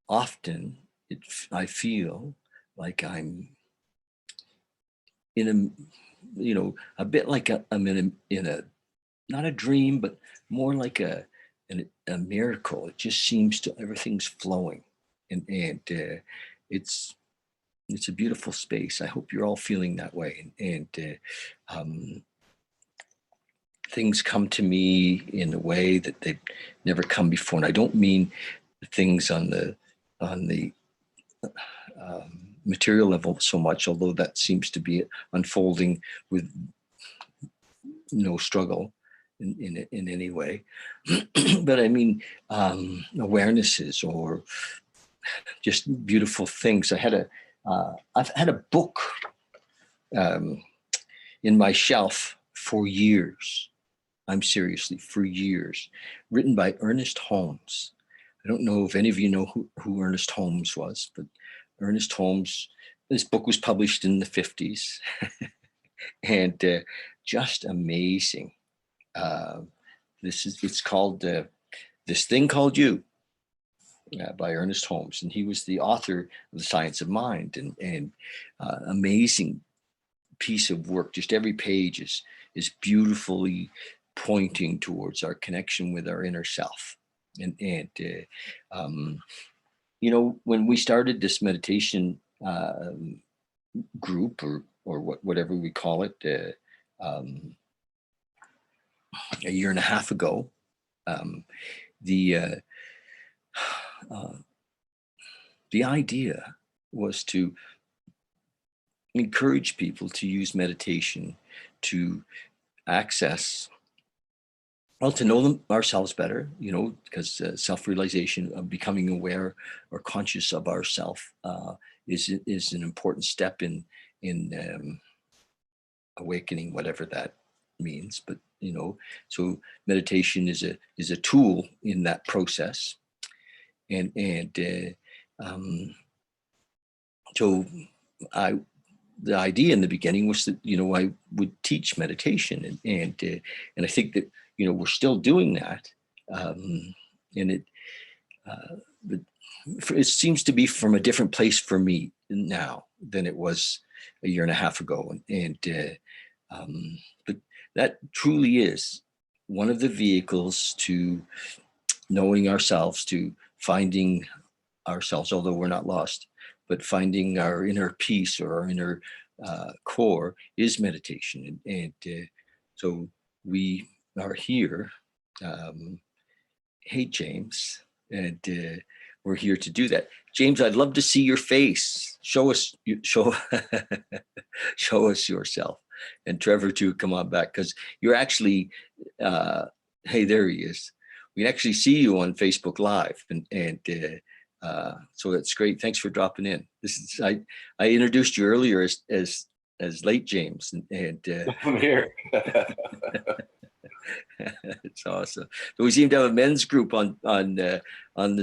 often I feel like I'm in a, a bit like I'm in a not a dream, but more like a miracle. It just seems to everything's flowing, and it's it's a beautiful space. I hope you're all feeling that way, and things come to me in a way that they've never come before. And I don't mean things on the material level so much, although that seems to be unfolding with no struggle in any way. But I mean, awarenesses or just beautiful things. I've had a book um, in my shelf for years. I'm seriously, for years, written by Ernest Holmes. I don't know if any of you know who Ernest Holmes was, but Ernest Holmes, this book was published in the 50s and just amazing. It's called This Thing Called You by Ernest Holmes. And he was the author of The Science of Mind, and amazing piece of work. Just every page is beautifully pointing towards our connection with our inner self. And when we started this meditation group or whatever we call it, a year and a half ago, the idea was to encourage people to use meditation to access, well, to know ourselves better, because self-realization of becoming aware or conscious of ourself is an important step in awakening, whatever that means. But so meditation is a tool in that process, and so the idea in the beginning was that I would teach meditation, and I think that we're still doing that, and but it seems to be from a different place for me now than it was a year and a half ago, but that truly is one of the vehicles to knowing ourselves, to finding ourselves, although we're not lost, but finding our inner peace or our inner core is meditation. And so we are here. Hey, James, and we're here to do that. James, I'd love to see your face. Show us yourself. And Trevor too, come on back, because you're actually, hey, there he is. We can actually see you on Facebook Live, and so that's great. Thanks for dropping in. I introduced you earlier as late James, and I'm here. it's awesome. So we seem to have a men's group on the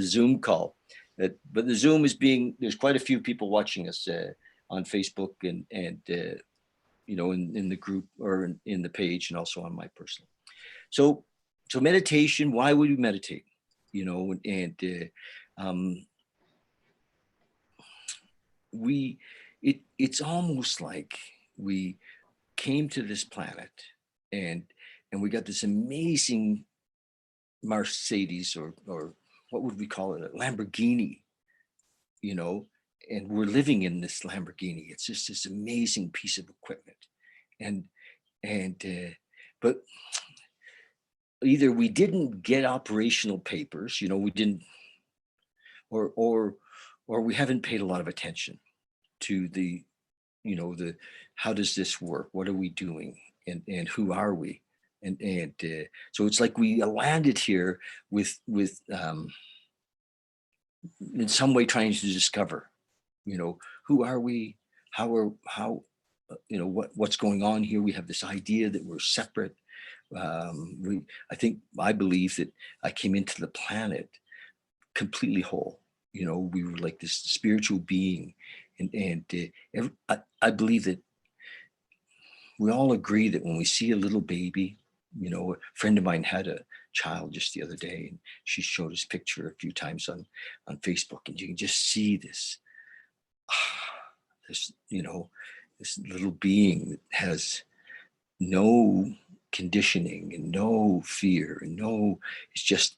Zoom call, but the Zoom is there's quite a few people watching us on Facebook and in the group or in the page, and also on my personal. So meditation. Why would we meditate? It's almost like we came to this planet and we got this amazing Mercedes or what would we call it, a Lamborghini, and we're living in this Lamborghini. It's just this amazing piece of equipment, and but either we didn't get operational papers, we didn't, or we haven't paid a lot of attention to the how does this work? What are we doing? And who are we? And so it's like we landed here with in some way trying to discover, who are we? How what's going on here? We have this idea that we're separate. I believe that I came into the planet completely whole. We were like this spiritual being, and I believe that we all agree that when we see a little baby, a friend of mine had a child just the other day, and she showed his picture a few times on Facebook, and you can just see this, this, this little being that has no conditioning and no fear and it's just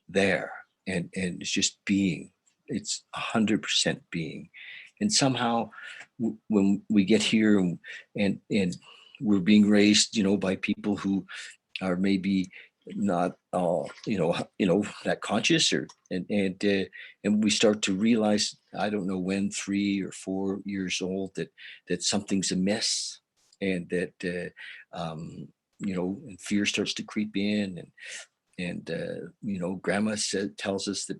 there, and it's just being. It's 100% being. And somehow when we get here and we're being raised, by people who are maybe not that conscious, and we start to realize, I don't know when, 3 or 4 years old, that something's amiss, and that and fear starts to creep in, and grandma tells us that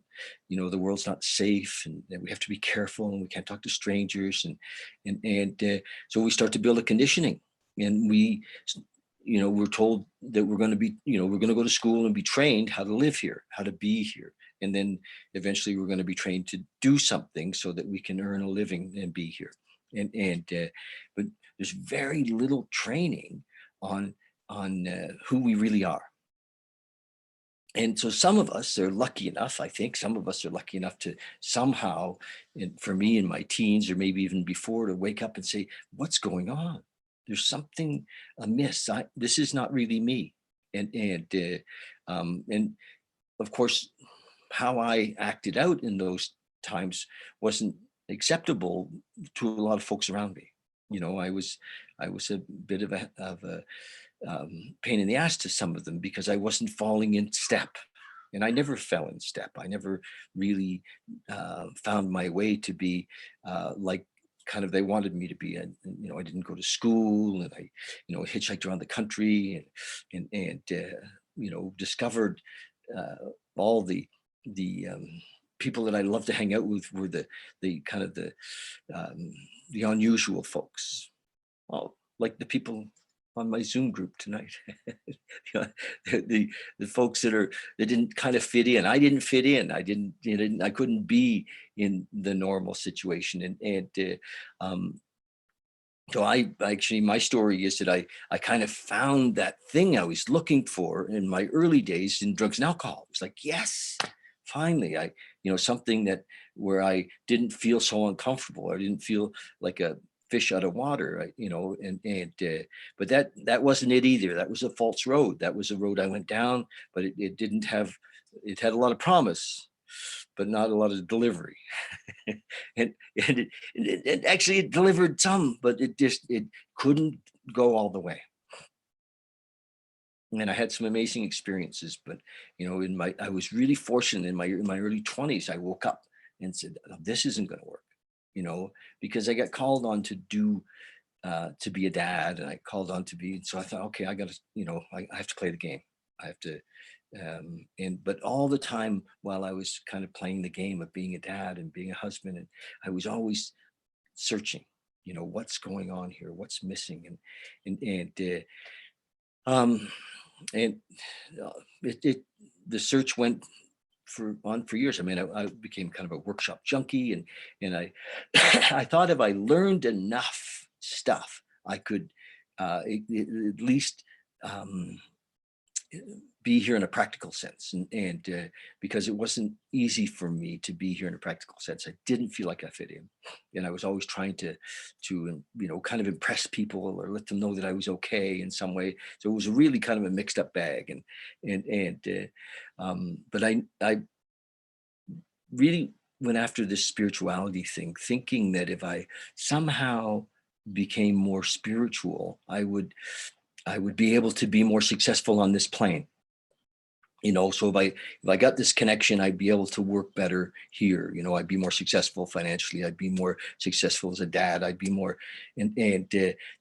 the world's not safe, and that we have to be careful, and we can't talk to strangers, and so we start to build a conditioning, and we're told that we're going to be, we're going to go to school and be trained how to live here, how to be here. And then eventually we're going to be trained to do something so that we can earn a living and be here. But there's very little training on who we really are. And so some of us are lucky enough, I think, some of us are lucky enough to somehow, for me in my teens, or maybe even before, to wake up and say, what's going on? There's something amiss. This is not really me. And of course, how I acted out in those times wasn't acceptable to a lot of folks around me. I was a bit of a pain in the ass to some of them, because I wasn't falling in step. And I never fell in step. I never really found my way to be like kind of they wanted me to be. And I didn't go to school, and I hitchhiked around the country, and discovered all the people that I love to hang out with were the kind of the unusual folks. Well, like the people on my Zoom group tonight. the folks that didn't kind of fit in. I didn't fit in. I couldn't be in the normal situation. So I actually, my story is that I kind of found that thing I was looking for in my early days in drugs and alcohol. It was like, yes, finally, something where I didn't feel so uncomfortable. I didn't feel like a fish out of water, but that wasn't it either. That was a false road. That was a road I went down, but it didn't have, it had a lot of promise, but not a lot of delivery. and it actually, it delivered some, but it couldn't go all the way. And I had some amazing experiences, but I was really fortunate in my early 20s. I woke up and said, oh, this isn't going to work, because I got called on to be a dad, and I called on to be, so I thought, okay, I got to, I have to play the game. I have to, but all the time while I was kind of playing the game of being a dad and being a husband, and I was always searching, what's going on here, what's missing, the search went on for years. I mean, I became kind of a workshop junkie, and I I thought if I learned enough stuff, I could at least be here in a practical sense, and because it wasn't easy for me to be here in a practical sense. I didn't feel like I fit in, and I was always trying to kind of impress people or let them know that I was okay in some way. So it was really kind of a mixed up bag, but I really went after this spirituality thing, thinking that if I somehow became more spiritual, I would be able to be more successful on this plane. So if I got this connection, I'd be able to work better here. I'd be more successful financially. I'd be more successful as a dad. I'd be more,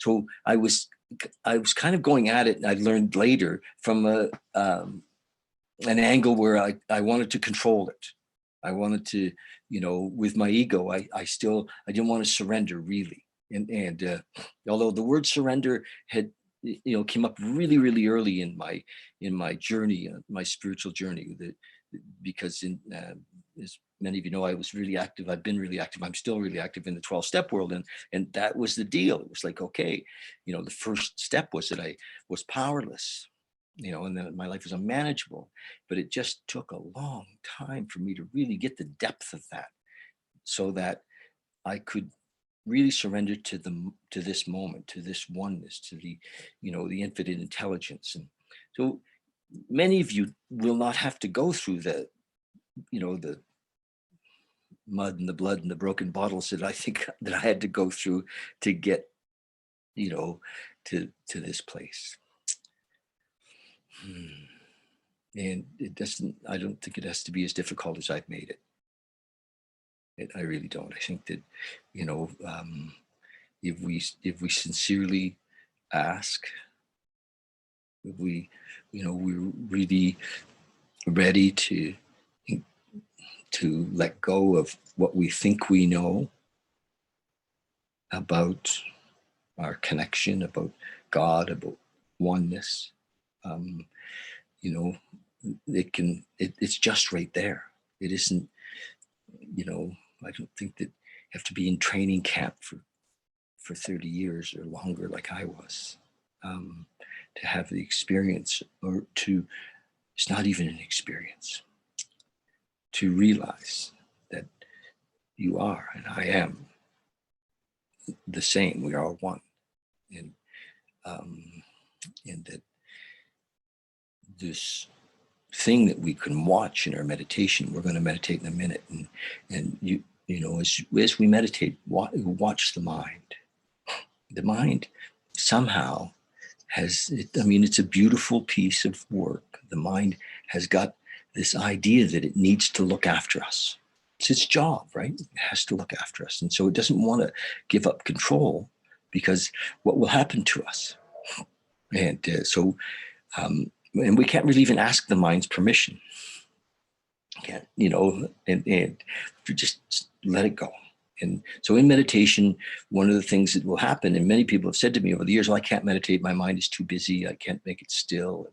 so I was kind of going at it. And I learned later from an angle where I wanted to control it. I wanted to, with my ego, I didn't want to surrender really. And although the word surrender had, came up really, really early in my journey, my spiritual journey, because as many of you know, I was really active. I've been really active. I'm still really active in the 12-step world. And that was the deal. It was like, okay, the first step was that I was powerless. and then my life was unmanageable. But it just took a long time for me to really get the depth of that, so that I could really surrender to this moment, to this oneness, to the infinite intelligence. And so many of you will not have to go through the mud and the blood and the broken bottles that I think that I had to go through to get, to this place. And I don't think it has to be as difficult as I've made it. I really don't. I think that, if we sincerely ask, if we're really ready to let go of what we think we know about our connection, about God, about oneness, it's just right there. It isn't, I don't think that you have to be in training camp for 30 years or longer, like I was, to have the experience, or it's not even an experience, to realize that you are and I am the same. We are one. And, and that this thing that we can watch in our meditation, we're going to meditate in a minute. And as we meditate, watch the mind. The mind somehow it's a beautiful piece of work. The mind has got this idea that it needs to look after us. It's its job, right? It has to look after us. And so it doesn't want to give up control, because what will happen to us? And and we can't really even ask the mind's permission. Can't, and you just let it go. And so in meditation, one of the things that will happen, and many people have said to me over the years, well, I can't meditate. My mind is too busy. I can't make it still.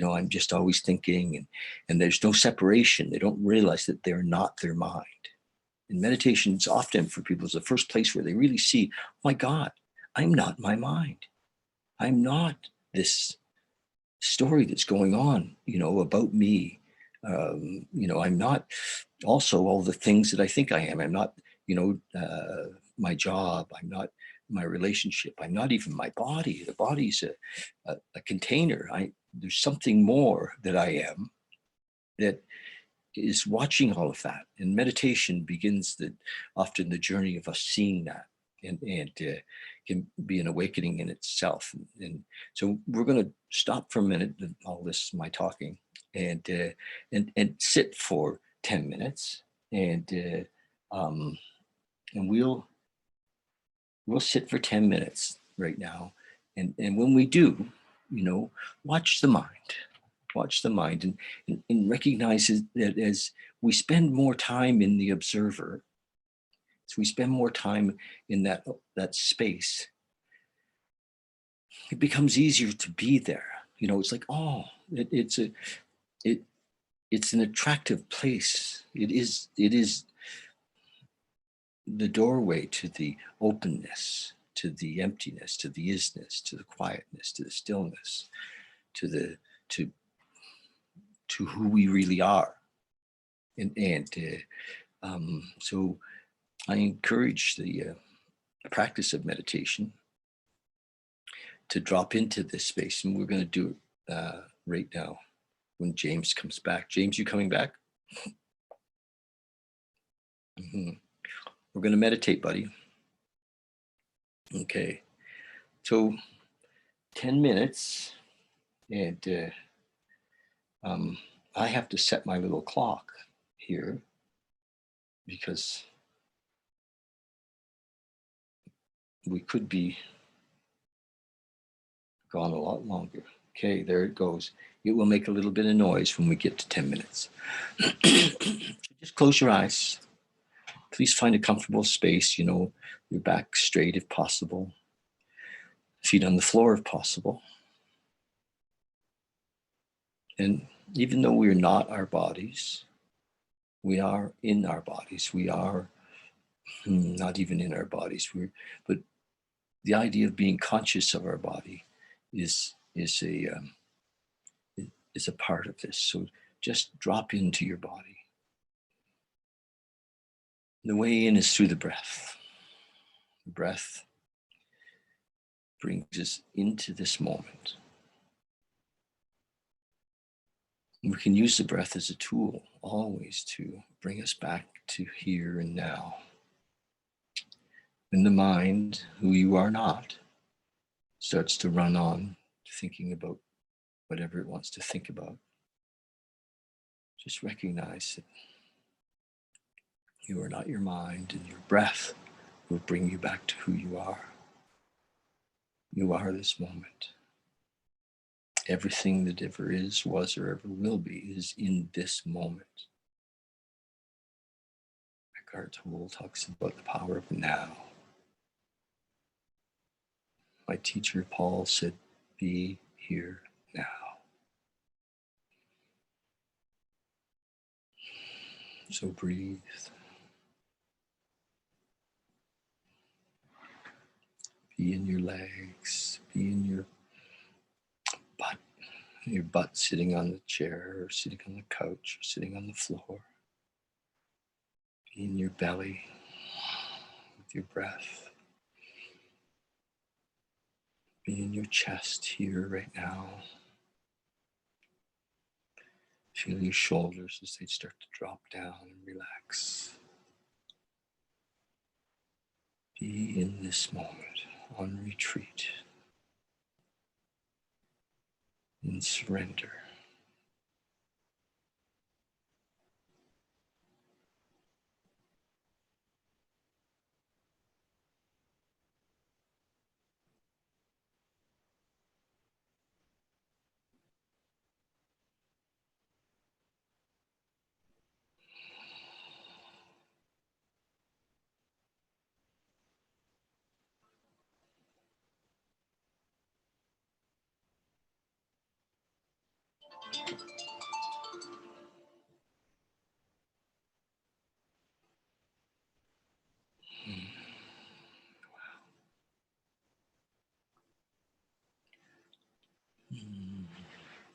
I'm just always thinking, and there's no separation. They don't realize that they're not their mind. And meditation is often, for people, is the first place where they really see, oh my God, I'm not my mind. I'm not this story that's going on, about me. I'm not also all the things that I think I am. I'm not, my job. I'm not my relationship. I'm not even my body. The body's a container. There's something more that I am, that is watching all of that. And meditation begins often the journey of us seeing that, and can be an awakening in itself. And so we're going to stop for a minute, all this my talking, and sit for 10 minutes, and we'll sit for 10 minutes right now. And when we do, watch the mind. Watch the mind, and recognize that as we spend more time in the observer, as we spend more time in that space, it becomes easier to be there. It's like, oh, it's an attractive place. It is the doorway to the openness, to the emptiness, to the isness, to the quietness, to the stillness, to who we really are. And so I encourage the practice of meditation to drop into this space, and we're going to do it right now when James comes back. James, you coming back? We're going to meditate, buddy. Okay, so 10 minutes, and I have to set my little clock here, because we could be gone a lot longer. Okay, there it goes. It will make a little bit of noise when we get to 10 minutes. Just close your eyes. Please find a comfortable space, your back straight if possible, feet on the floor if possible. And even though we are not our bodies, we are in our bodies. We are not even in our bodies. But the idea of being conscious of our body is is a part of this. So just drop into your body. The way in is through the breath. The breath brings us into this moment. We can use the breath as a tool always to bring us back to here and now. When the mind, who you are not, starts to run on thinking about whatever it wants to think about, just recognize that you are not your mind, and your breath will bring you back to who you are. You are this moment. Everything that ever is, was, or ever will be is in this moment. Eckhart Tolle talks about the power of now. My teacher, Paul, said, be here now. So breathe. Be in your legs, be in your butt sitting on the chair, or sitting on the couch, or sitting on the floor. Be in your belly with your breath. Be in your chest here right now. Feel your shoulders as they start to drop down and relax. Be in this moment, on retreat, in surrender.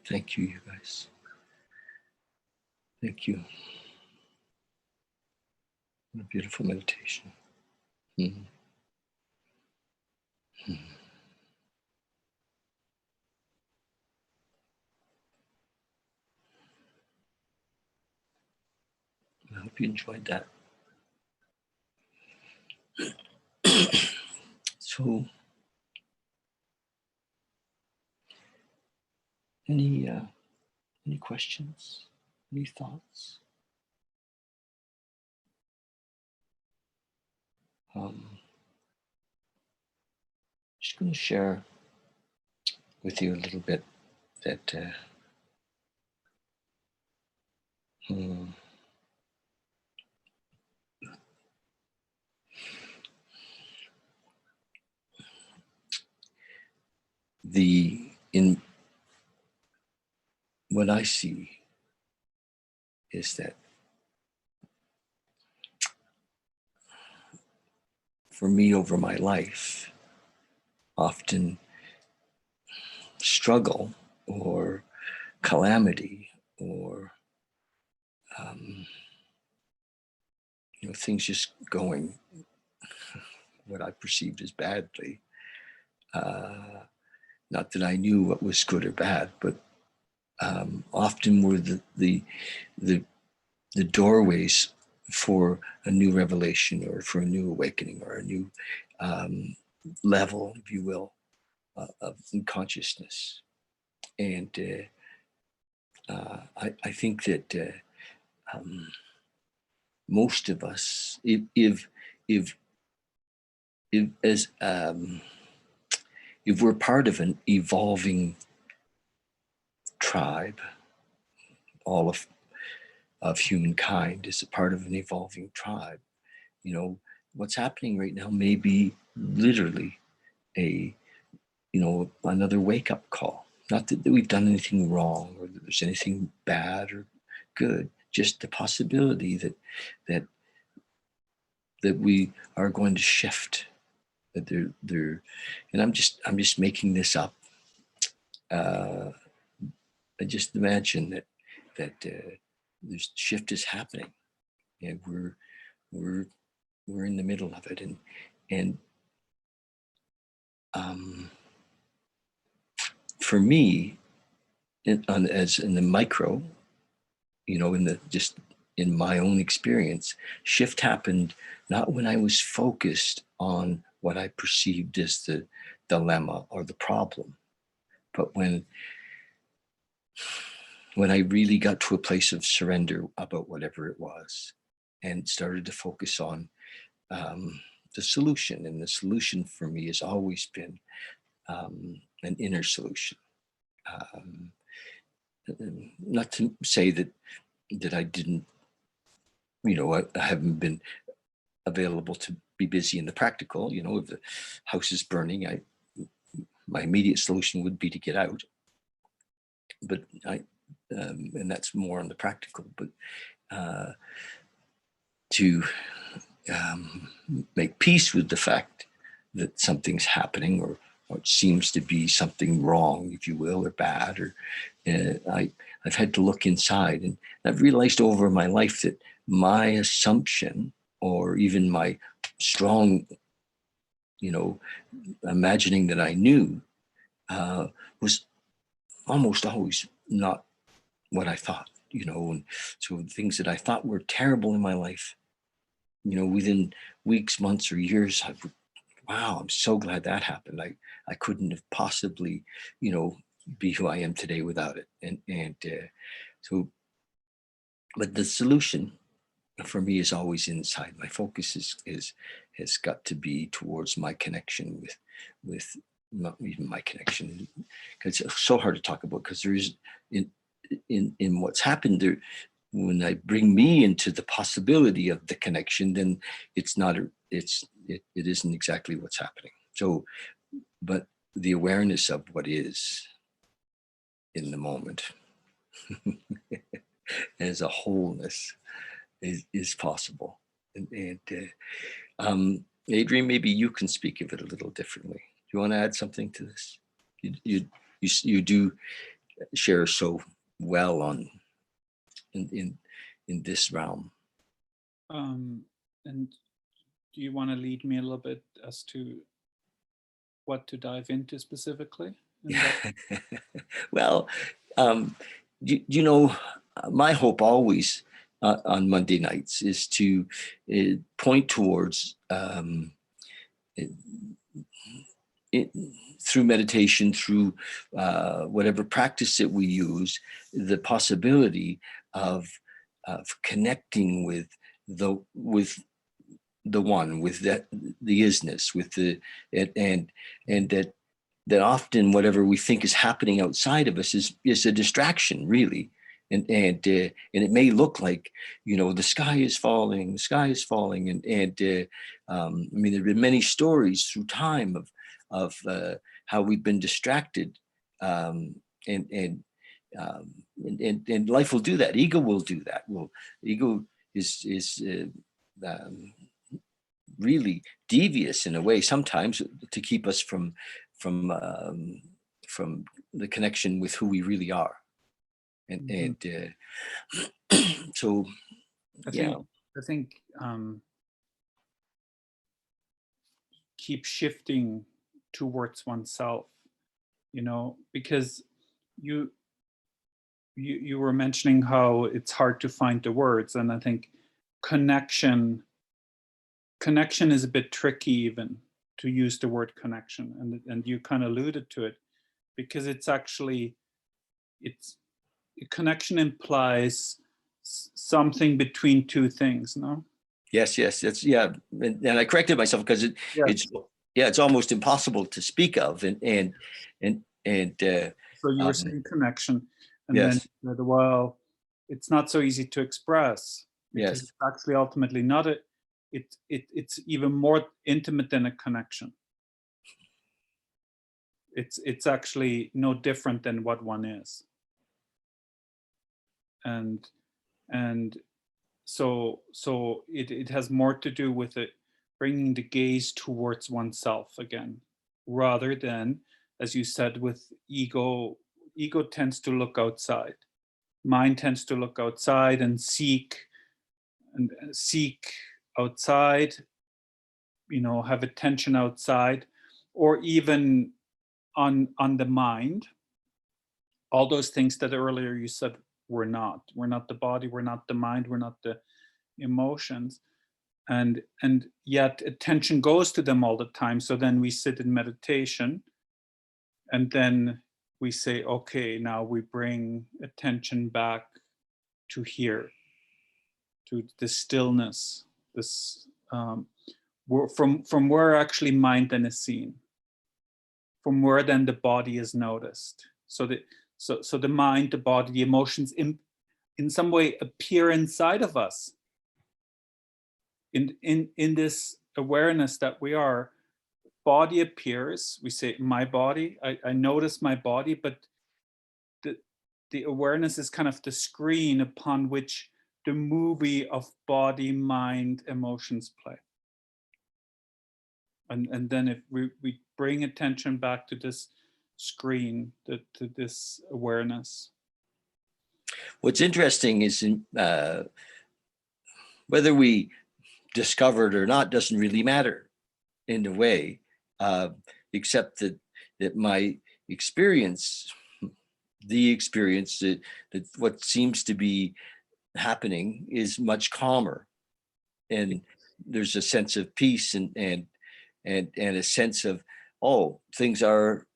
Thank you, you guys. Thank you. What a beautiful meditation. Mm-hmm. I hope you enjoyed that. So, any questions? Any thoughts? Just going to share with you a little bit that in what I see is that for me over my life, often struggle or calamity or things just going what I perceived as badly. Not that I knew what was good or bad, but often were the doorways for a new revelation or for a new awakening or a new level, if you will, of consciousness. And I think that most of us, if we're part of an evolving tribe, all of humankind is a part of an evolving tribe. What's happening right now may be literally another wake-up call. Not that we've done anything wrong or that there's anything bad or good, just the possibility that we are going to shift. That they're and I'm just making this up. just imagine that this shift is happening, and we're in the middle of it, and for me, as in the micro, in the just in my own experience, shift happened not when I was focused on what I perceived as the dilemma or the problem, but when I really got to a place of surrender about whatever it was, and started to focus on the solution. And the solution for me has always been an inner solution. Um, Not to say that I didn't, I haven't been available to be busy in the practical. If the house is burning, my immediate solution would be to get out. But and that's more on the practical. But to make peace with the fact that something's happening, or it seems to be something wrong, if you will, or bad, or I've had to look inside, and I've realized over my life that my assumption, or even my strong, imagining that I knew, was almost always not what I thought, and so things that I thought were terrible in my life, within weeks, months, or years, wow, I'm so glad that happened. I couldn't have possibly, be who I am today without it. And so, but the solution for me is always inside. My focus has got to be towards my connection with not even my connection, because it's so hard to talk about, because there is in what's happened there. When I bring me into the possibility of the connection, then it's not, it isn't exactly what's happening. So, but the awareness of what is in the moment as a wholeness is possible. And Adrian, maybe you can speak of it a little differently. Do you want to add something to this? You do share so well on in this realm. And do you want to lead me a little bit as to what to dive into specifically? Well, my hope always on Monday nights is to point towards through meditation, through whatever practice that we use, the possibility of connecting with the one, with the isness, with the and that often whatever we think is happening outside of us is a distraction, really. And it may look like, the sky is falling, and I mean, there have been many stories through time of how we've been distracted, and life will do that. Ego will do that. Ego is really devious in a way sometimes, to keep us from the connection with who we really are. And so I think keep shifting towards oneself, because you were mentioning how it's hard to find the words, and I think connection is a bit tricky, even to use the word connection, and you kind of alluded to it, because it's actually connection implies something between two things, no? Yes, that's and I corrected myself, because it's almost impossible to speak of, and so you were saying connection, and yes. then well, it's not so easy to express, because Yes. it's actually ultimately not it's even more intimate than a connection. It's actually no different than what one is. And so it has more to do with it bringing the gaze towards oneself again, rather than, as you said, with ego ego tends to look outside. Mind tends to look outside and seek outside, have attention outside, or even on the mind. All those things that earlier you said we're not. We're not the body, we're not the mind, we're not the emotions. And yet attention goes to them all the time. So then we sit in meditation, and then we say, okay, now we bring attention back to here, to the stillness, this from where actually mind then is seen, from where then the body is noticed. So the mind, the body, the emotions in some way appear inside of us. In this awareness that we are, body appears. We say, my body. I notice my body, but the awareness is kind of the screen upon which the movie of body, mind, emotions play. And then if we bring attention back to this screen, to this awareness. What's interesting is whether we discover it or not doesn't really matter in a way, except that my experience, that what seems to be happening is much calmer, and there's a sense of peace and a sense of, oh, things are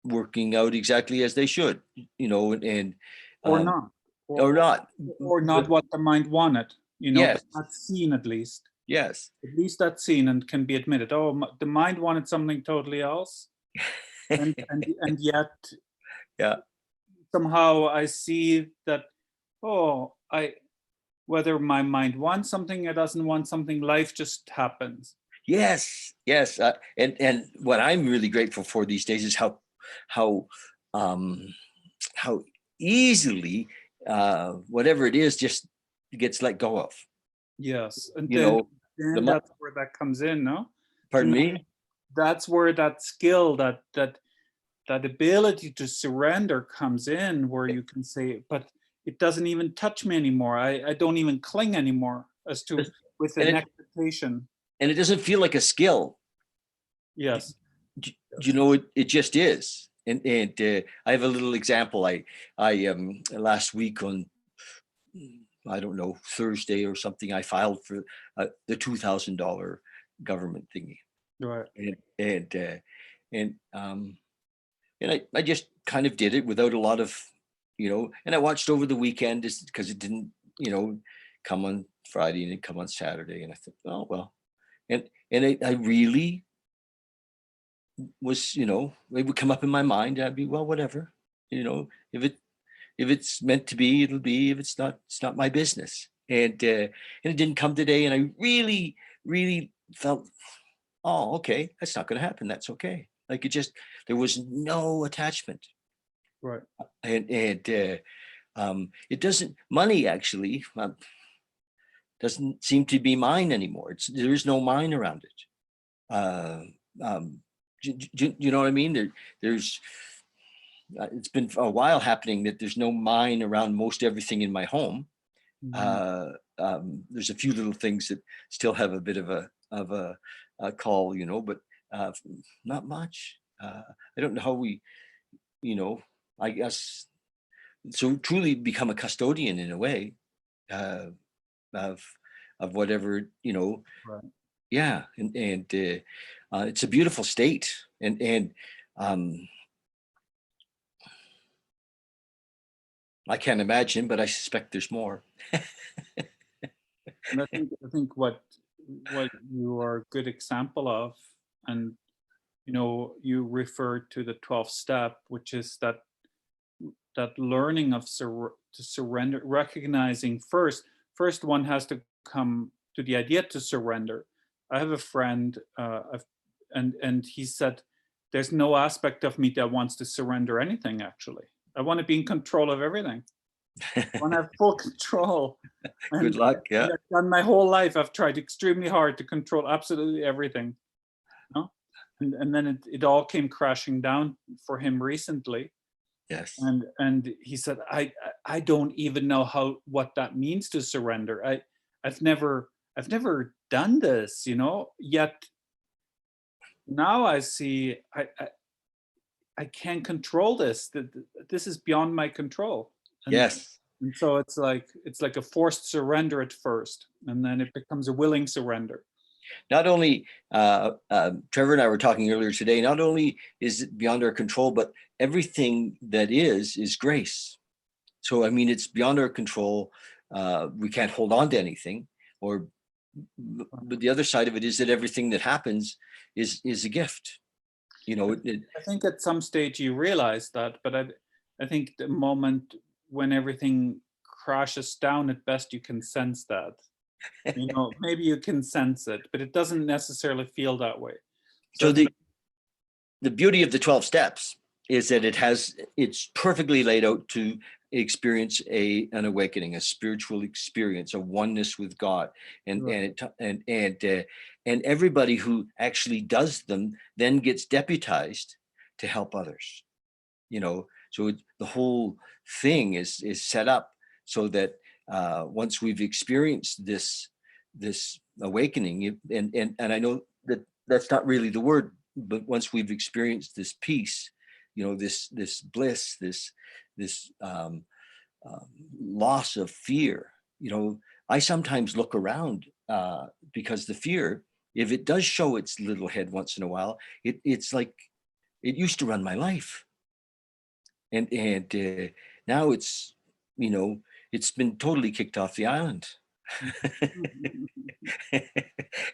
working out exactly as they should, and Or not. or not, Or not what the mind wanted, yes, but that's seen at least. yes, At least that's seen and can be admitted. Oh, the mind wanted something totally else. And yet yeah, somehow I see that, whether my mind wants something or doesn't want something, life just happens. yes, and what I'm really grateful for these days is how how easily whatever it is just gets let go of. Yes, and You then know, that's where that comes in, no? pardon me? That's where that skill, that ability to surrender comes in, where you can say, but it doesn't even touch me anymore. I don't even cling anymore, as to with an expectation. And it doesn't feel like a skill. Yes. It just is. And I have a little example. I last week on, I don't know, Thursday or something, I filed for the $2,000 government thingy. Right. And I just kind of did it without a lot of, and I watched over the weekend just because it didn't, come on Friday and it come on Saturday. And I thought, oh, well, and I really was, it would come up in my mind. I'd be, well, whatever, if it's meant to be, it'll be. If it's not, it's not my business. And it didn't come today. And I really, really felt, oh, okay, that's not going to happen. That's okay. Like there was no attachment. Right. And it doesn't, money actually doesn't seem to be mine anymore. There is no mine around it. You know what I mean? There's it's been a while happening that there's no mine around most everything in my home. Mm-hmm. There's a few little things that still have a bit of a call, but not much. I don't know how we, I guess, so truly become a custodian in a way of whatever, Right. Yeah. And it's a beautiful state. And I can't imagine, but I suspect there's more. And I think what you are a good example of, and you refer to the 12th step, which is that learning of to surrender, recognizing first one has to come to the idea to surrender. I have a friend, and he said, there's no aspect of me that wants to surrender anything. Actually, I want to be in control of everything. I want to have full control. Good luck. Yeah. And I've done my whole life. I've tried extremely hard to control absolutely everything. And then it all came crashing down for him recently. Yes. And he said, I don't even know what that means to surrender. I've never done this, yet now I see I can't control this. This is beyond my control. and Yes. and so it's like a forced surrender at first, and then it becomes a willing surrender. Not only, Trevor and I were talking earlier today, not only is it beyond our control, but everything that is grace. So, I mean, it's beyond our control. We can't hold on to anything, or, but the other side of it is that everything that happens is a gift. You know, I think at some stage you realize that, but I think the moment when everything crashes down, at best you can sense that. Maybe you can sense it, but it doesn't necessarily feel that way. So so I think, the beauty of the 12 steps is that it's perfectly laid out to experience an awakening, a spiritual experience, a oneness with God. and right. and it, and everybody who actually does them then gets deputized to help others. So the whole thing is set up so that once we've experienced this awakening, and I know that that's not really the word, but once we've experienced this peace, this bliss, this loss of fear. I sometimes look around, because the fear, if it does show its little head once in a while, it's like it used to run my life. And now you know it's been totally kicked off the island.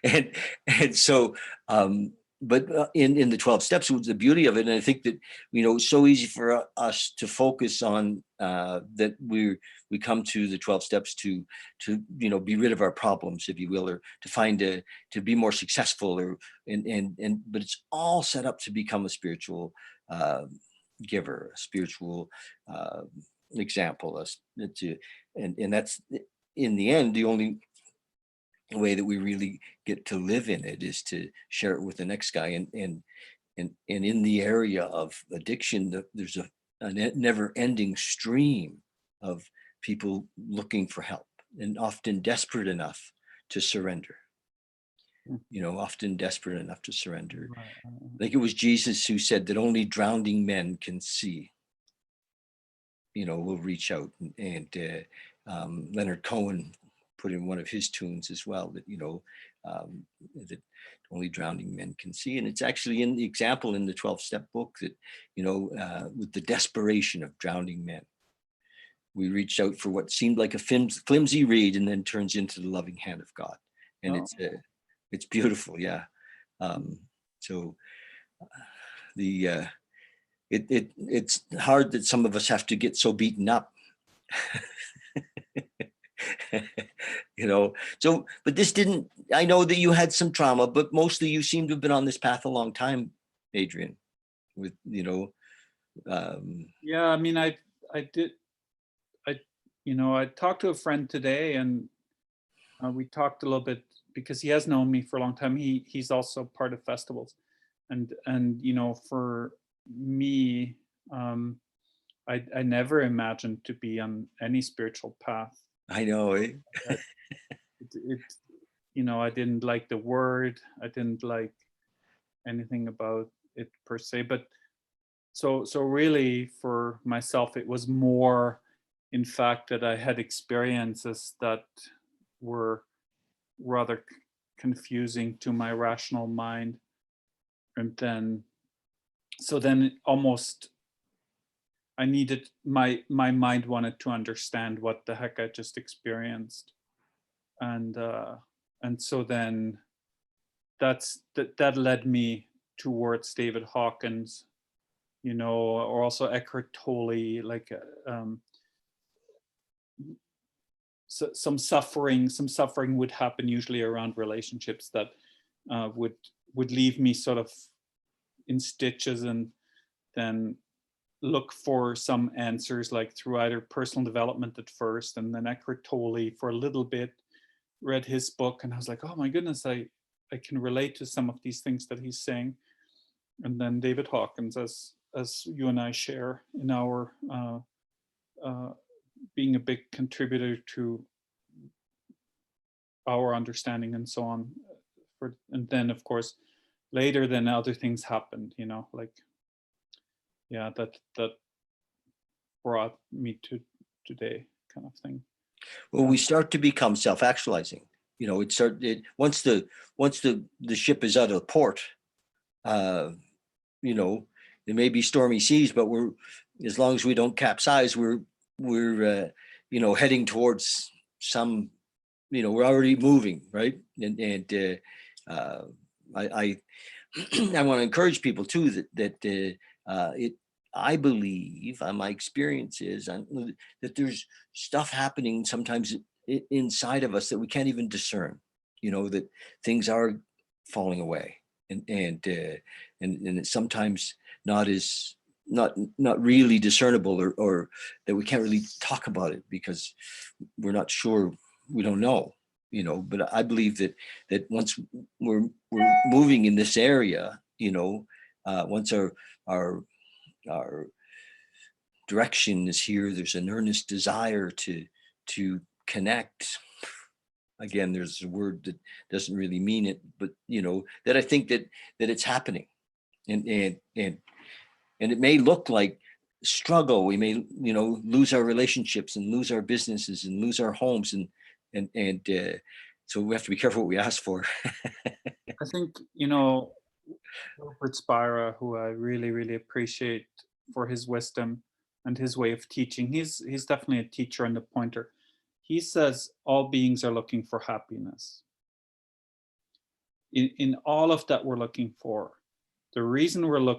and and so, but in the 12 steps was the beauty of it. And I think that it's so easy for us to focus on, that we come to the 12 steps to be rid of our problems, if you will, or to to be more successful, or but it's all set up to become a spiritual giver, a spiritual uh, example, and that's in the end the only way that we really get to live in it, is to share it with the next guy. And in the area of addiction, there's a never-ending stream of people looking for help, and often desperate enough to surrender. Often desperate enough to surrender. Right. I think it was Jesus who said that only drowning men can see. Will reach out, and Leonard Cohen put in one of his tunes as well, that only drowning men can see. And it's actually in the example in the 12-step book that, with the desperation of drowning men, we reached out for what seemed like a flimsy reed, and then turns into the loving hand of God. And Oh, it's beautiful. Yeah. So the it's hard that some of us have to get so beaten up. So, but this didn't, I know that you had some trauma, but mostly you seem to have been on this path a long time, Adrian, with, yeah. I mean, I did. I talked to a friend today, and we talked a little bit because he has known me for a long time. He's also part of festivals, and for me, I never imagined to be on any spiritual path. I know, eh? That I didn't like the word. I didn't like anything about it per se. But so really for myself, it was more, in fact, that I had experiences that were rather confusing to my rational mind, and then almost I needed my mind wanted to understand what the heck I just experienced. And so then that led me towards David Hawkins, or also Eckhart Tolle, like some suffering would happen usually around relationships that would leave me sort of in stitches, and then look for some answers, like through either personal development at first, and then Eckhart Tolle for a little bit. Read his book, and I was like, oh my goodness, I can relate to some of these things that he's saying. And then David Hawkins, as as you and I share in our being a big contributor to our understanding and so on. And then, of course, later, then other things happened. Like, yeah, that brought me to today, kind of thing. Well, we start to become self-actualizing. Once the ship is out of the port, there may be stormy seas, but as long as we don't capsize, we're heading towards some, we're already moving, right? And I I want to encourage people too that I believe, my experience is that there's stuff happening sometimes inside of us that we can't even discern. That things are falling away, and it's sometimes not really discernible, or that we can't really talk about it because we're not sure, we don't know. But I believe that once we're moving in this area, once our direction is here, there's an earnest desire to connect. Again, there's a word that doesn't really mean it, but that I think that it's happening, and it may look like struggle. We may lose our relationships and lose our businesses and lose our homes, and so we have to be careful what we ask for. I think, Robert Spira, who I really, really appreciate for his wisdom and his way of teaching. He's definitely a teacher and a pointer. He says all beings are looking for happiness. In all of that we're looking for, the reason we're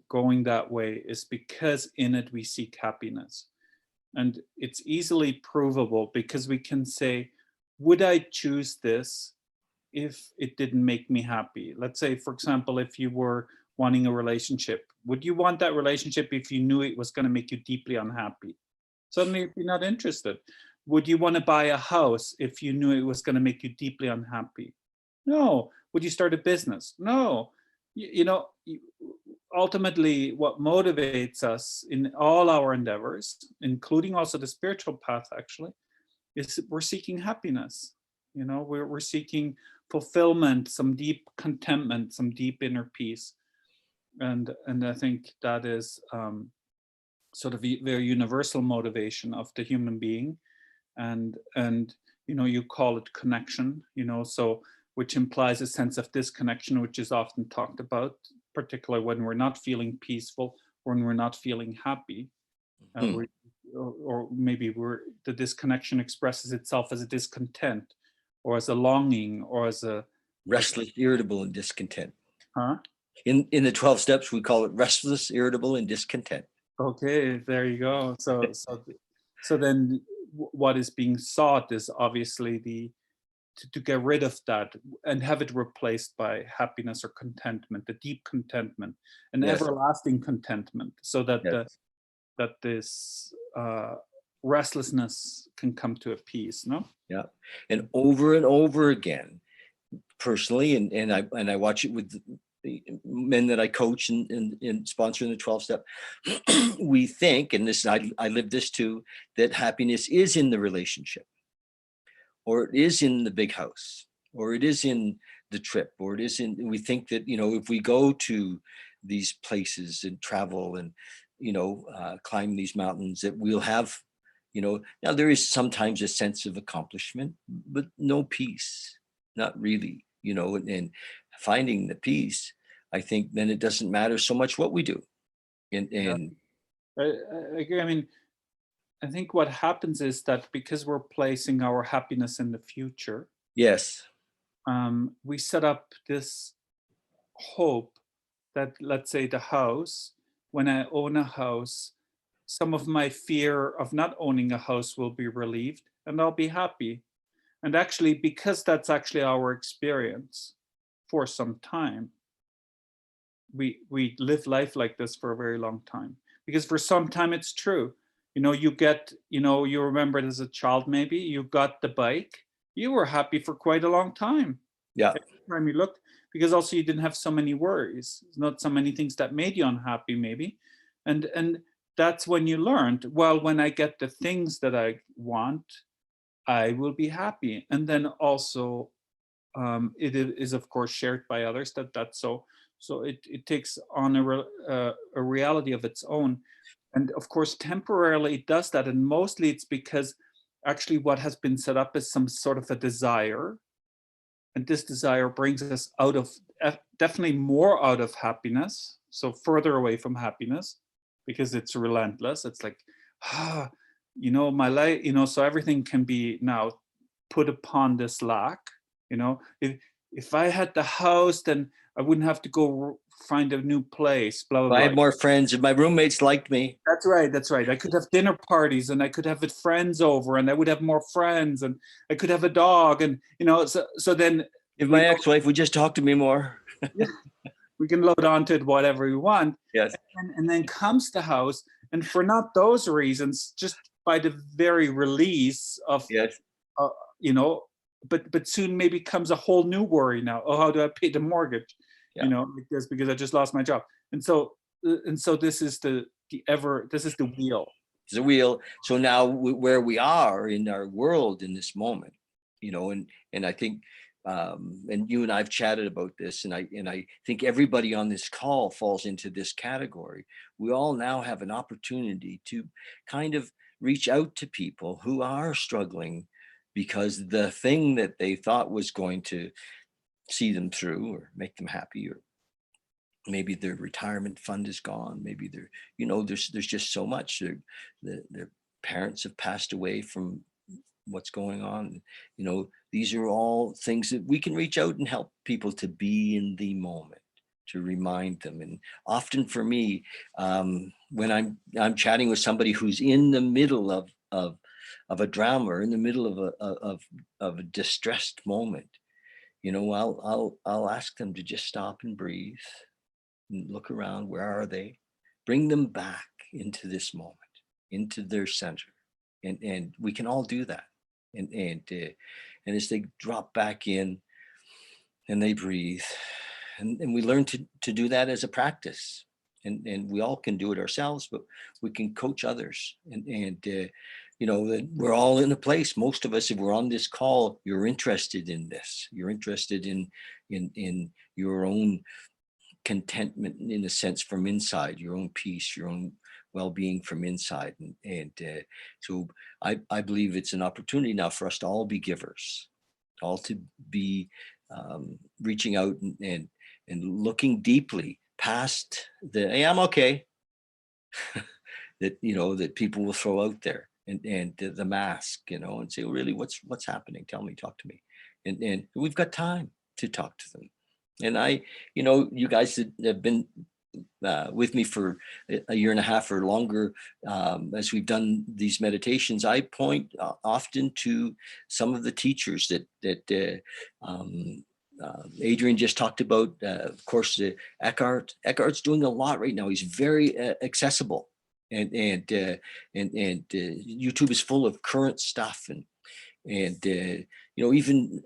going that way is because in it we seek happiness. And it's easily provable because we can say, would I choose this if it didn't make me happy? Let's say, for example, if you were wanting a relationship, would you want that relationship if you knew it was going to make you deeply unhappy? Suddenly you're not interested. Would you want to buy a house if you knew it was going to make you deeply unhappy? No. Would you start a business? No. Ultimately, what motivates us in all our endeavors, including also the spiritual path, actually, is we're seeking happiness. We're seeking fulfillment, some deep contentment, some deep inner peace, and I think that is sort of the universal motivation of the human being, and you call it connection, so which implies a sense of disconnection, which is often talked about, particularly when we're not feeling peaceful, or when we're not feeling happy. Or maybe the disconnection expresses itself as a discontent, or as a longing, or as a restless, irritable, and discontent. Huh? In the 12 steps, we call it restless, irritable, and discontent. Okay, there you go. So then what is being sought is obviously to get rid of that and have it replaced by happiness or contentment, the deep contentment, an Yes. everlasting contentment, so that Yes. that this restlessness can come to a peace. No. Yeah, and over again, personally, and I watch it with the men that I coach and sponsor in the 12 step. We think, and this I live this too, that happiness is in the relationship, or it is in the big house, or it is in the trip, or it is in, we think that if we go to these places and travel and climb these mountains, that we'll have now there is sometimes a sense of accomplishment, but no peace, not really, and finding the peace, I think then it doesn't matter so much what we do. And I agree. I mean, I think what happens is that because we're placing our happiness in the future, yes, we set up this hope that, let's say, the house, when I own a house, some of my fear of not owning a house will be relieved and I'll be happy. And actually, because that's actually our experience for some time, we live life like this for a very long time. Because for some time it's true. You remember it as a child, maybe you got the bike, you were happy for quite a long time. yeah, Every time you looked, because also you didn't have so many worries, not so many things that made you unhappy, maybe. And that's when you learned, well, when I get the things that I want, I will be happy. And then also, is of course shared by others, that's so it takes on a reality of its own. And of course temporarily it does that, and mostly it's because actually what has been set up is some sort of a desire, and this desire brings us out of, definitely more out of happiness, so further away from happiness, because it's relentless. It's like, ah, my life, so everything can be now put upon this lack. If I had the house, then I wouldn't have to go find a new place, blah If blah I blah. had more friends, if my roommates liked me, That's right. That's right. I could have dinner parties, and I could have friends over, and I would have more friends, and I could have a dog, and so then if we my know, ex-wife would just talk to me more. yeah, we can load onto it whatever we want, Yes. and then comes the house, and for not those reasons, just by the very release of, Yes. uh, you know, but soon maybe comes a whole new worry now. Oh, how do I pay the mortgage? Yeah. Like this, because I just lost my job, and so this is this is the wheel. It's a wheel. So now where we are in our world in this moment, and I think, and you and I've chatted about this, and I think everybody on this call falls into this category. We all now have an opportunity to kind of reach out to people who are struggling, because the thing that they thought was going to see them through or make them happy, or maybe their retirement fund is gone, maybe there's just so much. Their parents have passed away from what's going on. These are all things that we can reach out and help people to be in the moment, to remind them. And often for me, when I'm chatting with somebody who's in the middle of a drama, or in the middle of a distressed moment, I'll ask them to just stop and breathe and look around. Where are they? Bring them back into this moment, into their center. And we can all do that. And as they drop back in and they breathe, and we learn to do that as a practice. And we all can do it ourselves, but we can coach others. That we're all in a place. Most of us, if we're on this call, you're interested in this. You're interested in your own contentment, in a sense, from inside, your own peace, your own well-being from inside. So I believe it's an opportunity now for us to all be givers, all to be reaching out and looking deeply past the "hey, I'm okay" that people will throw out there, and the mask, and say, really, what's happening? Tell me, talk to me. And we've got time to talk to them. And you guys that have been with me for a year and a half or longer, as we've done these meditations, I point often to some of the teachers that Adrian just talked about. Of course, Eckhart's doing a lot right now. He's very accessible, and YouTube is full of current stuff, and even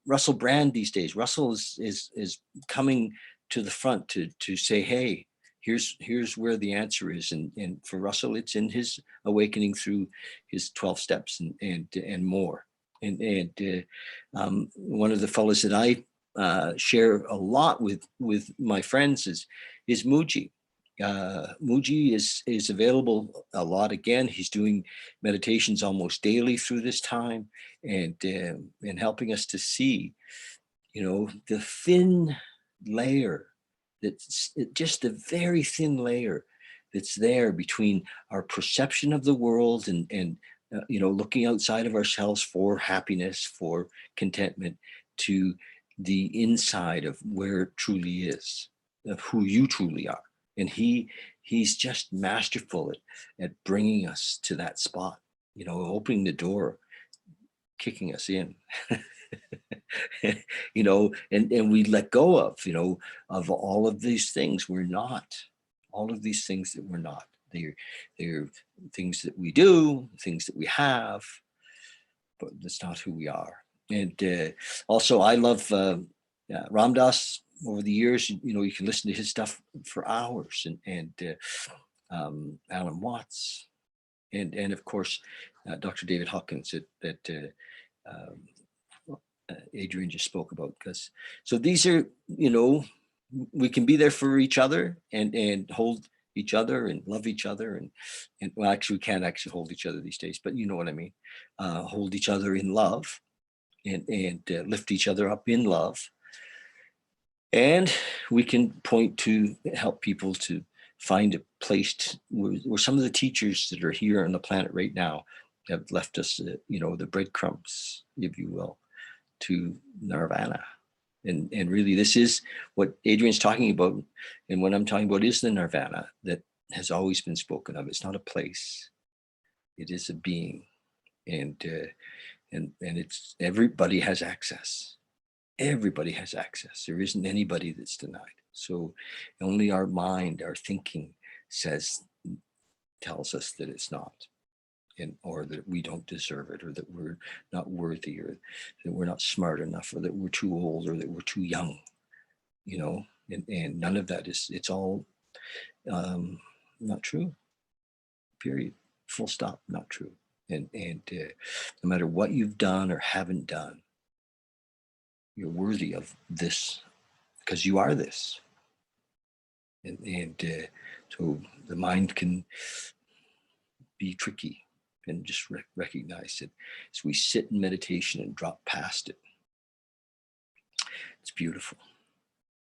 Russell Brand these days. Russell is coming to the front to say, hey, here's where the answer is. And for Russell, it's in his awakening through his 12 steps and more. And one of the fellows that I share a lot with my friends is Muji. Muji is available a lot. Again, he's doing meditations almost daily through this time, and helping us to see, the thin layer, that's just the very thin layer that's there between our perception of the world and looking outside of ourselves for happiness, for contentment, to the inside of where it truly is, of who you truly are. And he's just masterful at bringing us to that spot, opening the door, kicking us in. And we let go of all of these things we're not, all of these things that we're not. They're things that we do, things that we have, but that's not who we are. And also, I love Ram Dass. Over the years, you can listen to his stuff for hours, and Alan Watts, and of course, Dr. David Hawkins that Adrian just spoke about. Because so these are, we can be there for each other and hold each other and love each other and well, actually we can't actually hold each other these days, but you know what I mean. Hold each other in love and lift each other up in love, and we can point to help people to find a place where some of the teachers that are here on the planet right now have left us, the breadcrumbs, if you will, to nirvana. And really, this is what Adrian's talking about. And what I'm talking about is the nirvana that has always been spoken of. It's not a place, it is a being. And it's everybody has access. Everybody has access. There isn't anybody that's denied. So only our mind, our thinking tells us that it's not, or that we don't deserve it, or that we're not worthy, or that we're not smart enough, or that we're too old, or that we're too young, and none of that it's all not true, period, full stop, not true. And no matter what you've done or haven't done, you're worthy of this, because you are this. And so the mind can be tricky, and just recognize it as we sit in meditation and drop past it. It's beautiful.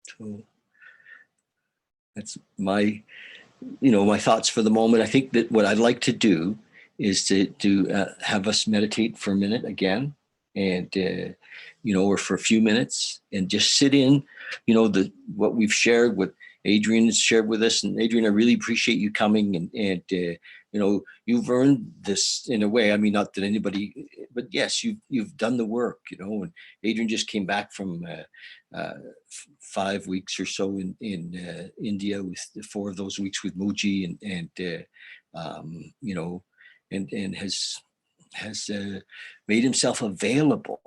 So that's my thoughts for the moment. I think that what I'd like to do is to have us meditate for a minute again, and or for a few minutes, and just sit in, what we've shared, what Adrian has shared with us. And Adrian, I really appreciate you coming, and you've earned this in a way. I mean, not that anybody, but yes, you've done the work, and Adrian just came back from 5 weeks or so in India, with 4 of those weeks with Muji, and has made himself available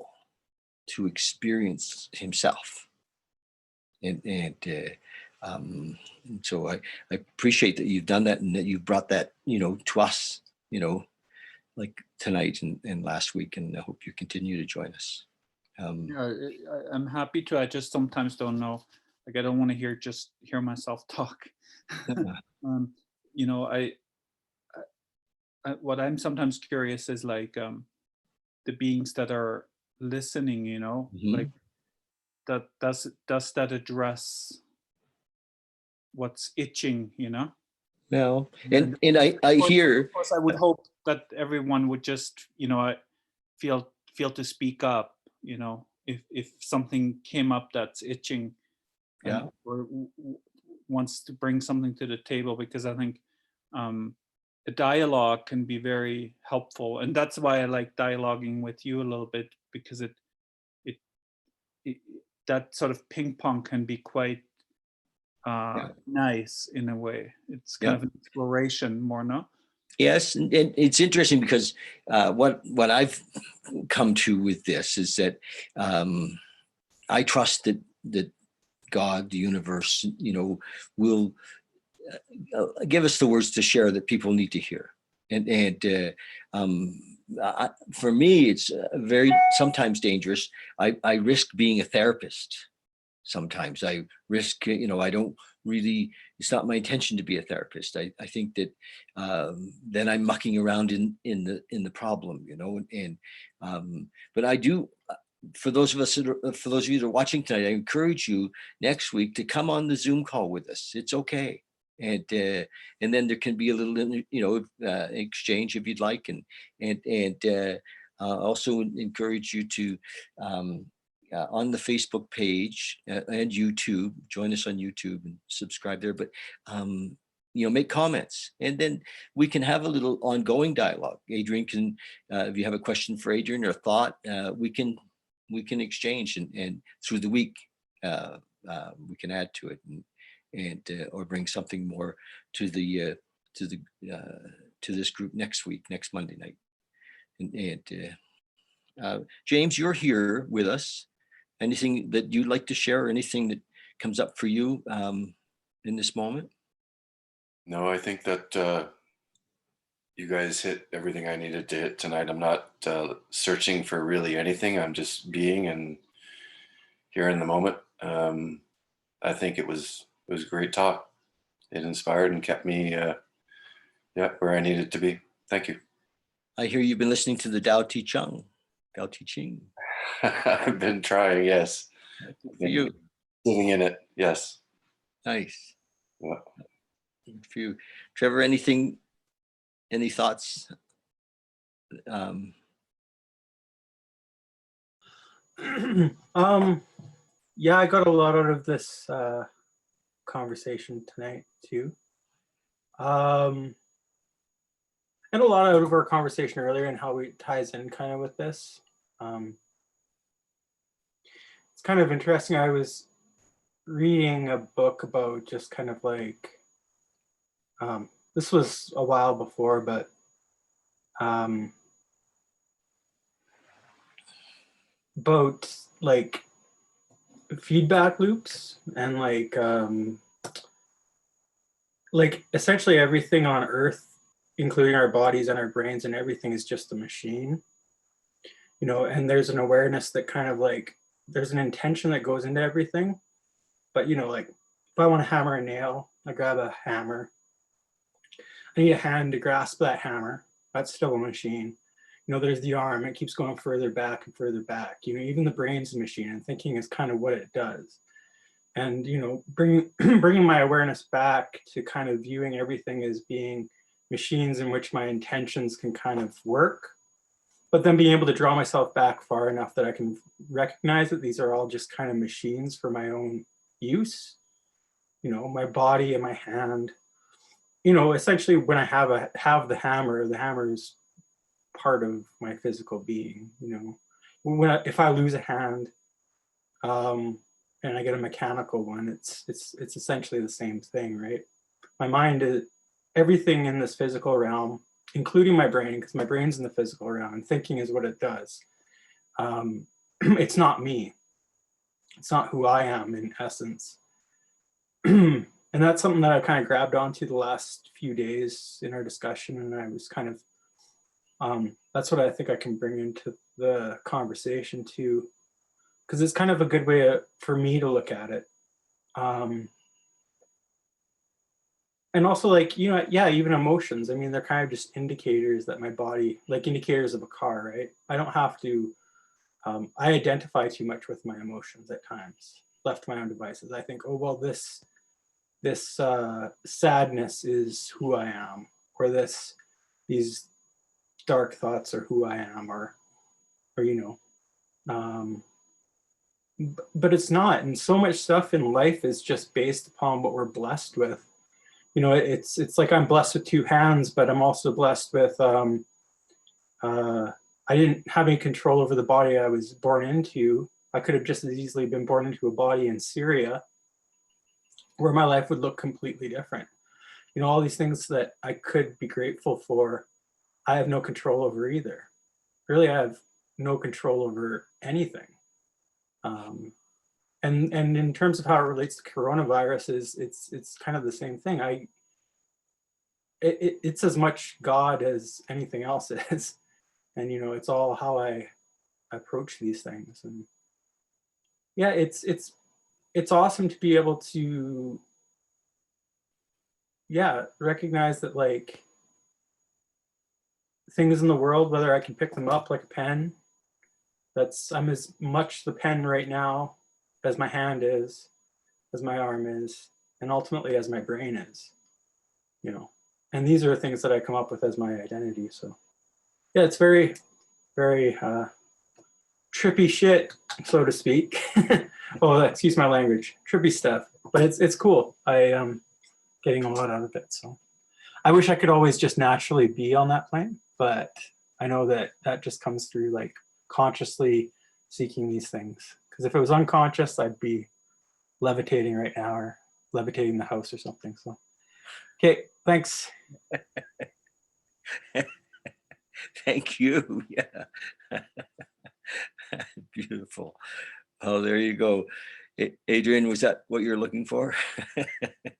to experience himself. And so I appreciate that you've done that, and that you've brought that, to us, like tonight and last week. And I hope you continue to join us. Yeah, I'm happy to. I just sometimes don't know. Like, I don't want to hear myself talk. I what I'm sometimes curious is like the beings that are listening. Like, that does that address what's itching? Well, And and I hear, of course, I would hope that everyone would just, feel to speak up, if something came up that's itching, yeah, or wants to bring something to the table, because I think a dialogue can be very helpful, and that's why I like dialoguing with you a little bit, because it, it that sort of ping pong can be quite yeah, nice in a way. It's kind yeah. of an exploration more, no? Yes, and it's interesting because what I've come to with this is that I trust that God, the universe, will give us the words to share that people need to hear. For me, it's very sometimes dangerous. I risk being a therapist. Sometimes I risk, I don't really, it's not my intention to be a therapist. I think that then I'm mucking around in the problem, but I do, for those of you that are watching tonight, I encourage you next week to come on the Zoom call with us. It's okay. And then there can be a little, exchange if you'd like. And also encourage you to, on the Facebook page and YouTube, join us on YouTube and subscribe there. But make comments, and then we can have a little ongoing dialogue. Adrian can, if you have a question for Adrian or a thought, we can exchange, and through the week we can add to it, and or bring something more to the to this group next week, next Monday night. And James, you're here with us. Anything that you'd like to share, or anything that comes up for you in this moment? No, I think that you guys hit everything I needed to hit tonight. I'm not searching for really anything. I'm just being and here in the moment. I think it was a great talk. It inspired and kept me yeah, where I needed to be. Thank you. I hear you've been listening to the Tao Te Ching. Tao Te Ching. I've been trying, yes. Good for you. Living in it, yes. Nice. Yeah. Good for you. Trevor, any thoughts? Yeah, I got a lot out of this conversation tonight too. And a lot out of our conversation earlier and how it ties in kind of with this. It's kind of interesting. I was reading a book about just kind of like, this was a while before, but about like feedback loops and like essentially everything on Earth, including our bodies and our brains and everything, is just a machine, you know. And there's an awareness that kind of like there's an intention that goes into everything. But you know, like if I want to hammer a nail, I grab a hammer. I need a hand to grasp that hammer. That's still a machine. You know, there's the arm. It keeps going further back and further back. You know, even the brain's a machine, and thinking is kind of what it does. And you know, bringing my awareness back to kind of viewing everything as being machines in which my intentions can kind of work, but then being able to draw myself back far enough that I can recognize that these are all just kind of machines for my own use. You know, my body and my hand. You know, essentially, when I have the hammer is part of my physical being. You know, if I lose a hand, and I get a mechanical one, it's essentially the same thing, right? My mind is everything in this physical realm, including my brain, because my brain's in the physical realm, and thinking is what it does. It's not me. It's not who I am in essence. And that's something that I kind of grabbed onto the last few days in our discussion, and I was kind of that's what I think I can bring into the conversation too, because it's kind of a good way for me to look at it. And also, like, you know, yeah, even emotions. I mean, they're kind of just indicators that my body, like indicators of a car, right? I don't have to, I identify too much with my emotions at times, left to my own devices. I think, oh, well, this sadness is who I am, or these dark thoughts are who I am, or you know, but it's not. And so much stuff in life is just based upon what we're blessed with. You know, it's like I'm blessed with two hands, but I'm also blessed with I didn't have any control over the body I was born into. I could have just as easily been born into a body in Syria, where my life would look completely different. You know, all these things that I could be grateful for, I have no control over either. Really, I have no control over anything. And in terms of how it relates to coronavirus, it's kind of the same thing. It's as much God as anything else is, and you know, it's all how I approach these things. And yeah, it's awesome to be able to recognize that, like, things in the world, whether I can pick them up like a pen, I'm as much the pen right now as my hand is, as my arm is, and ultimately as my brain is, you know. And these are things that I come up with as my identity. So yeah, it's very, very trippy shit, so to speak. Oh, excuse my language, trippy stuff. But it's cool. I am getting a lot out of it. So I wish I could always just naturally be on that plane, but I know that just comes through like consciously seeking these things. Because if it was unconscious, I'd be levitating right now, or levitating the house or something. So, okay, thanks. Thank you. Yeah. Beautiful. Oh, there you go. Adrian, was that what you're looking for?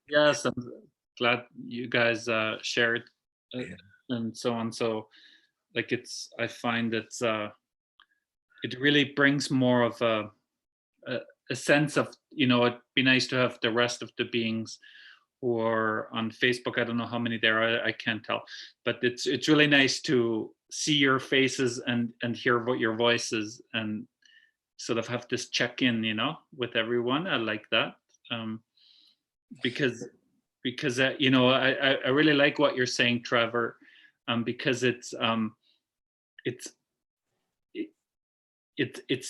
Yes, I'm glad you guys shared Yeah. and so on. So like I find it really brings more of a, a sense of, it'd be nice to have the rest of the beings who are on Facebook. I don't know how many there are, I can't tell, but it's really nice to see your faces and hear what your voices, and sort of have this check-in, with everyone. I like that. Because I really like what you're saying, Trevor, because it's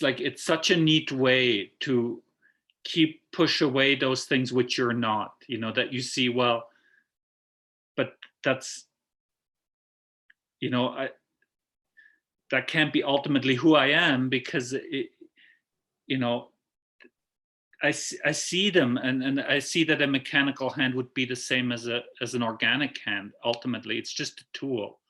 like it's such a neat way to push away those things which you're not, that you see, well, but that's, that can't be ultimately who I am, because I see them, and I see that a mechanical hand would be the same as an organic hand. Ultimately, it's just a tool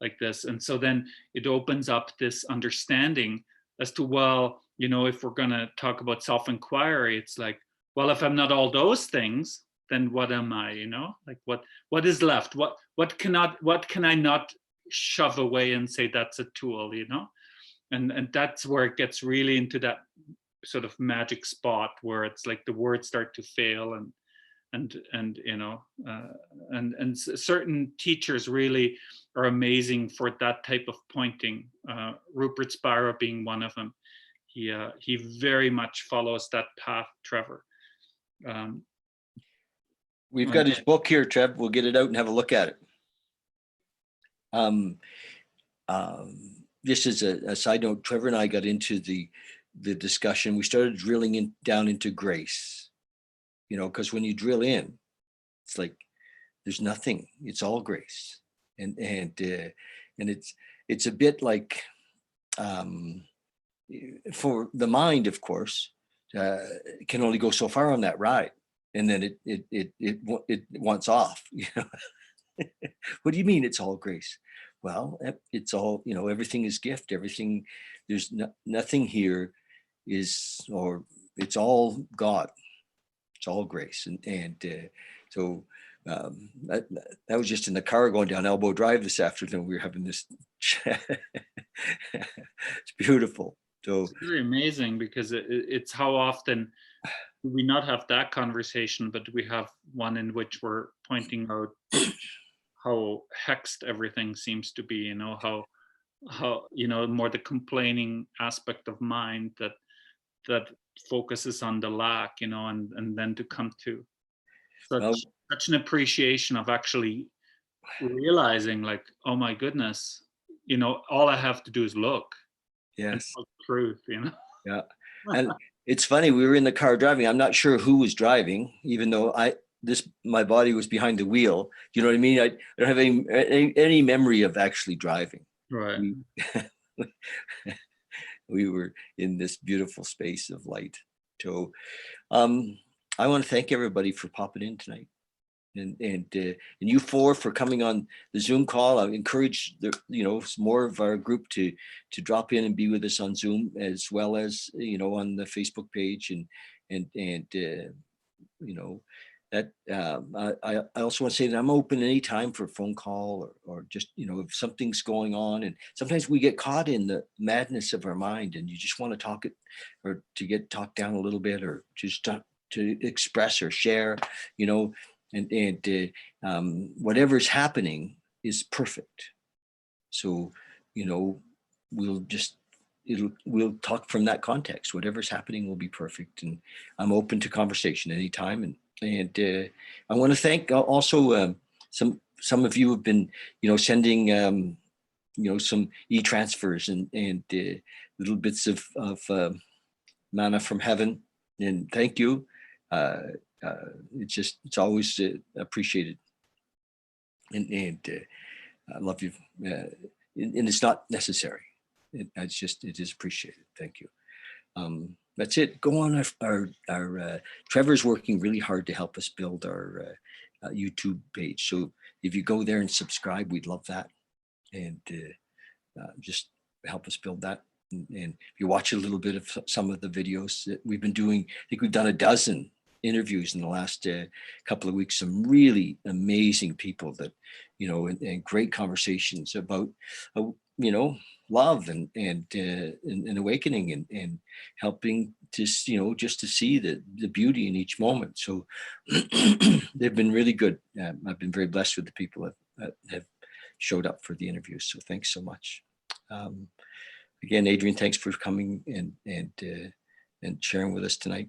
like this. And so then it opens up this understanding as to, well, if we're going to talk about self-inquiry, it's like, well, if I'm not all those things, then what am I? Like what is left? What can I not shove away and say that's a tool? And that's where it gets really into that sort of magic spot where it's like the words start to fail, and certain teachers really are amazing for that type of pointing. Rupert Spira being one of them. He very much follows that path, Trevor. We've got his book here, Trev. We'll get it out and have a look at it. Just as a side note, Trevor and I got into the discussion. We started drilling down into grace, because when you drill in, it's like there's nothing. It's all grace, and it's a bit like, for the mind, of course, it can only go so far on that ride, and then it wants off. What do you mean it's all grace? Well, it's all, everything is gift. Everything, there's nothing here or it's all God. It's all grace. So that was just in the car going down Elbow Drive this afternoon. We were having this chat. It's beautiful. So it's really amazing, because it's how often do we not have that conversation, but we have one in which we're pointing out how hexed everything seems to be, how more the complaining aspect of mind that focuses on the lack, and then to come to such an appreciation of actually realizing, like, oh my goodness, all I have to do is look. yes, truth, yeah. And it's funny, we were in the car driving. I'm not sure who was driving, even though my body was behind the wheel. You know what I mean? I don't have any memory of actually driving. Right. We were in this beautiful space of light. So I want to thank everybody for popping in tonight, and you four for coming on the Zoom call. I encourage more of our group to drop in and be with us on Zoom, as well as on the Facebook page, and that I also want to say that I'm open anytime for a phone call, or just if something's going on. And sometimes we get caught in the madness of our mind, and you just want to talk it, or to get talked down a little bit, or just to express or share, and whatever's happening is perfect. So we'll talk from that context. Whatever's happening will be perfect, and I'm open to conversation anytime. And I want to thank also some of you have been sending some e-transfers and little bits of manna from heaven, and thank you. It's always appreciated, and I love you, and it's not necessary. It is appreciated. Thank you. That's it. Go on our Trevor's working really hard to help us build our YouTube page. So if you go there and subscribe, we'd love that. And just help us build that. And if you watch a little bit of some of the videos that we've been doing, I think we've done a dozen interviews in the last couple of weeks, some really amazing people that, you know, and great conversations about, you know, love and awakening and helping just, you know, just to see the beauty in each moment. So they've been really good. I've been very blessed with the people that have showed up for the interviews. So thanks so much. Again, Adrian, thanks for coming and sharing with us tonight.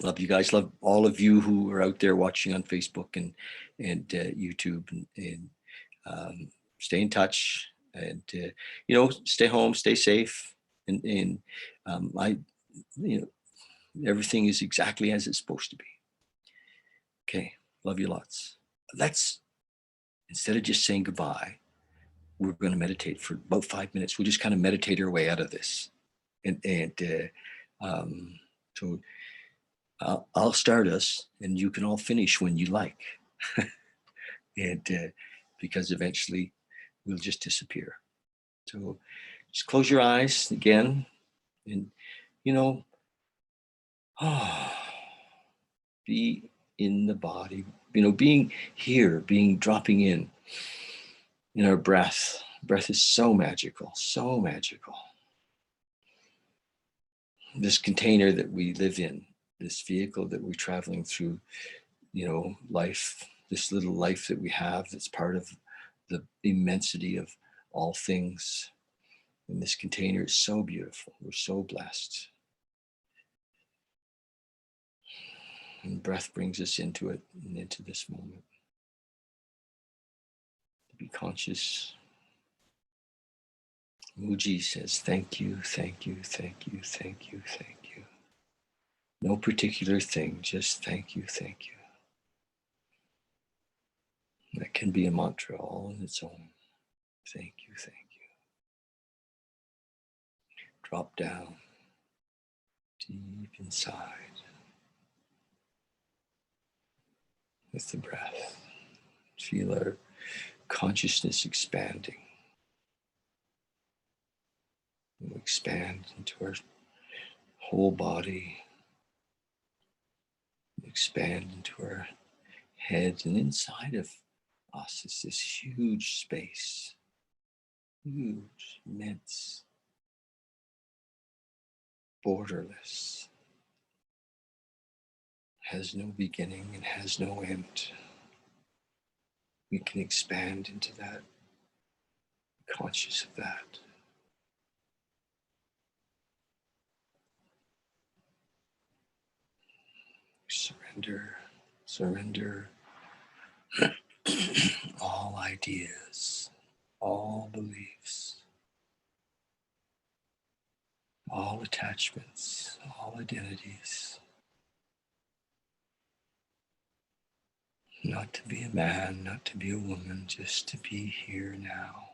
Love you guys. Love all of you who are out there watching on Facebook and YouTube, and stay in touch, and you know, stay home, stay safe, and I, you know, everything is exactly as it's supposed to be. Okay, love you lots. Let's, instead of just saying goodbye, we're going to meditate for about 5 minutes. We'll just kind of meditate our way out of this, and so I'll start us, and you can all finish when you like, and because eventually we'll just disappear. So just close your eyes again, and you know, be in the body. You know, being here, being dropping in our breath. Breath is so magical, so magical. This container that we live in, this vehicle that we're traveling through, you know, life, this little life that we have that's part of the immensity of all things. And this container is so beautiful. We're so blessed. And breath brings us into it and into this moment. To be conscious. Muji says, thank you, thank you, thank you, thank you, thank you. No particular thing, just thank you, thank you. That can be a mantra all on its own. Thank you, thank you. Drop down deep inside with the breath. Feel our consciousness expanding. We'll expand into our whole body. Expand into our head, and inside of us is this huge space. Huge, immense, borderless, has no beginning and has no end. We can expand into that, conscious of that. Surrender, surrender all ideas, all beliefs, all attachments, all identities. Not to be a man, not to be a woman, just to be here now.